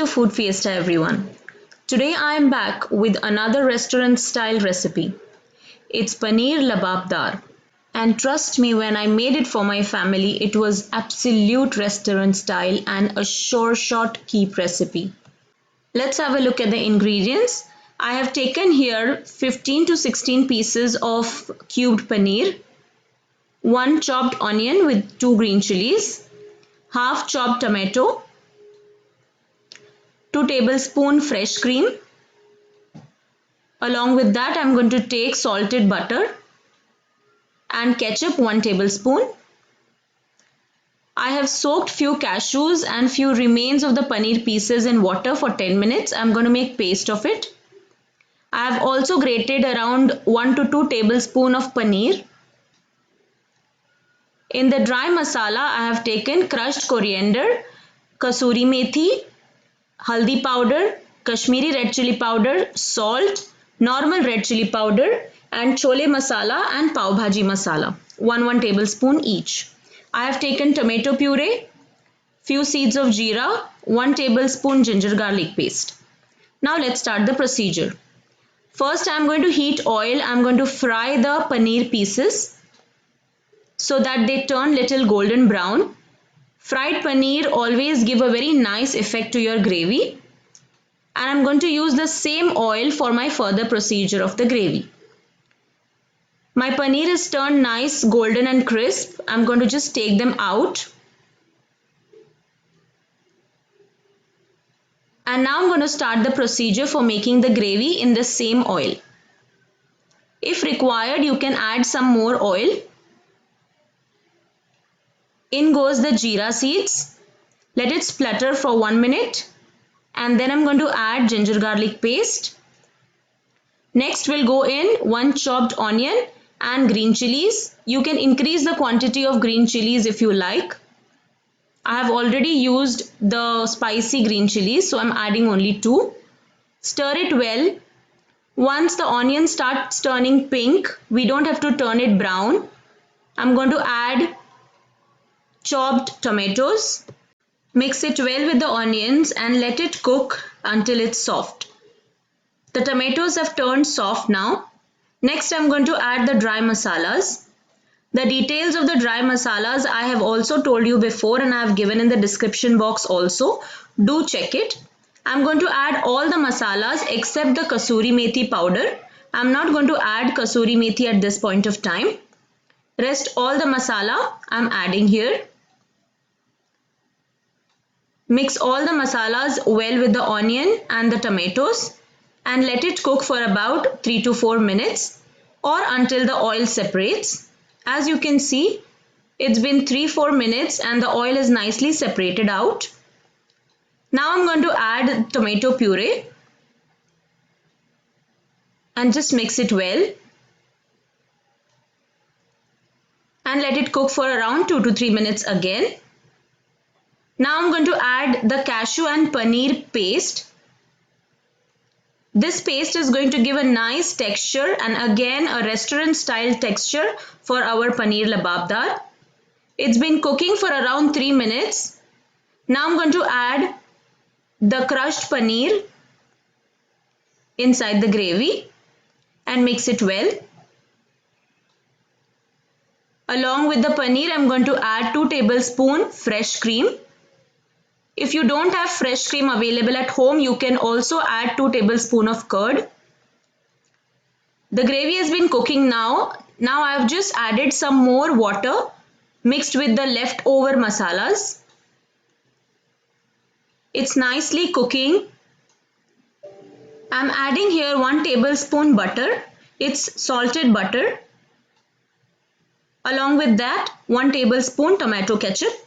to Food Fiesta, everyone. Today I am back with another restaurant style recipe. It's paneer lababdar. And trust me, when I made it for my family, it was absolute restaurant style and a sure shot keep recipe. Let's have a look at the ingredients. I have taken here 15 to 16 pieces of cubed paneer, 1 chopped onion with 2 green chilies, half chopped tomato, 2 tablespoons fresh cream. Along with that, I'm going to take salted butter and ketchup 1 tablespoon. I have soaked few cashews and few remains of the paneer pieces in water for 10 minutes. I'm going to make paste of it. I have also grated around 1 to 2 tablespoons of paneer. In the dry masala, I have taken crushed coriander, kasuri methi, haldi powder, Kashmiri red chili powder, salt, normal red chili powder and chole masala and pav bhaji masala, 1 tablespoon each. I have taken tomato puree, few seeds of jeera, 1 tablespoon ginger garlic paste. Now let's start the procedure. First I am going to heat oil. I am going to fry the paneer pieces so that they turn little golden brown. Fried paneer always give a very nice effect to your gravy. And I'm going to use the same oil for my further procedure of the gravy. My paneer is turned nice, golden and crisp. I'm going to just take them out. And now I'm going to start the procedure for making the gravy in the same oil. If required, you can add some more oil. In goes the jeera seeds. Let it splutter for 1 minute. And then I'm going to add ginger garlic paste. Next we'll go in 1 chopped onion and green chilies. You can increase the quantity of green chilies if you like. I have already used the spicy green chilies, so I'm adding only 2. Stir it well. Once the onion starts turning pink, we don't have to turn it brown. I'm going to add chopped tomatoes. Mix it well with the onions and let it cook until it's soft. The tomatoes have turned soft now. Next I'm going to add the dry masalas. The details of the dry masalas I have also told you before and I have given in the description box also. Do check it. I'm going to add all the masalas except the kasuri methi powder. I'm not going to add kasuri methi at this point of time. Rest all the masala I'm adding here. Mix all the masalas well with the onion and the tomatoes and let it cook for about 3 to 4 minutes or until the oil separates. As you can see, it's been 3-4 minutes and the oil is nicely separated out. Now I'm going to add tomato puree and just mix it well and let it cook for around 2 to 3 minutes again. Now I'm going to add the cashew and paneer paste. This paste is going to give a nice texture and again a restaurant style texture for our paneer lababdar. It's been cooking for around 3 minutes. Now I'm going to add the crushed paneer inside the gravy and mix it well. Along with the paneer, I'm going to add 2 tablespoons fresh cream. If you don't have fresh cream available at home, you can also add 2 tablespoons of curd. The gravy has been cooking now. Now I have just added some more water mixed with the leftover masalas. It's nicely cooking. I'm adding here 1 tablespoon butter. It's salted butter. Along with that, 1 tablespoon tomato ketchup.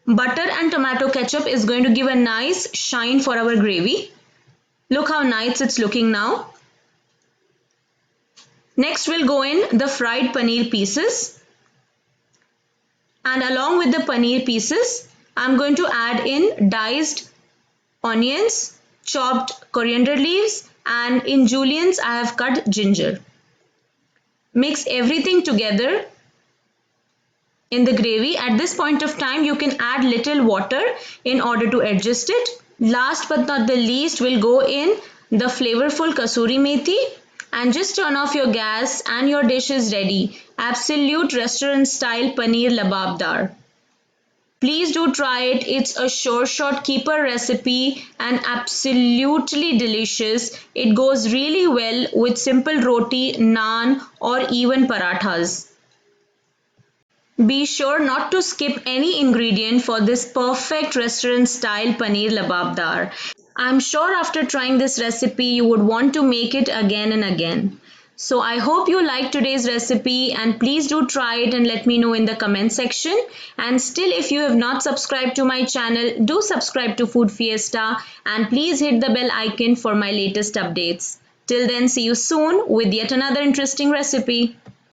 Butter and tomato ketchup is going to give a nice shine for our gravy. Look how nice it's looking now. Next we'll go in the fried paneer pieces. And along with the paneer pieces, I'm going to add in diced onions, chopped coriander leaves and in juliennes I have cut ginger. Mix everything together in the gravy. At this point of time, you can add little water in order to adjust it. Last but not the least, we'll go in the flavorful kasuri methi and just turn off your gas and your dish is ready. Absolute restaurant style paneer lababdar. Please do try it. It's a sure shot keeper recipe and absolutely delicious. It goes really well with simple roti, naan, or even parathas. Be sure not to skip any ingredient for this perfect restaurant style paneer lababdar. I'm sure after trying this recipe you would want to make it again and again. So I hope you liked today's recipe and please do try it and let me know in the comment section. And still, if you have not subscribed to my channel, do subscribe to Food Fiesta and please hit the bell icon for my latest updates. Till then, see you soon with yet another interesting recipe.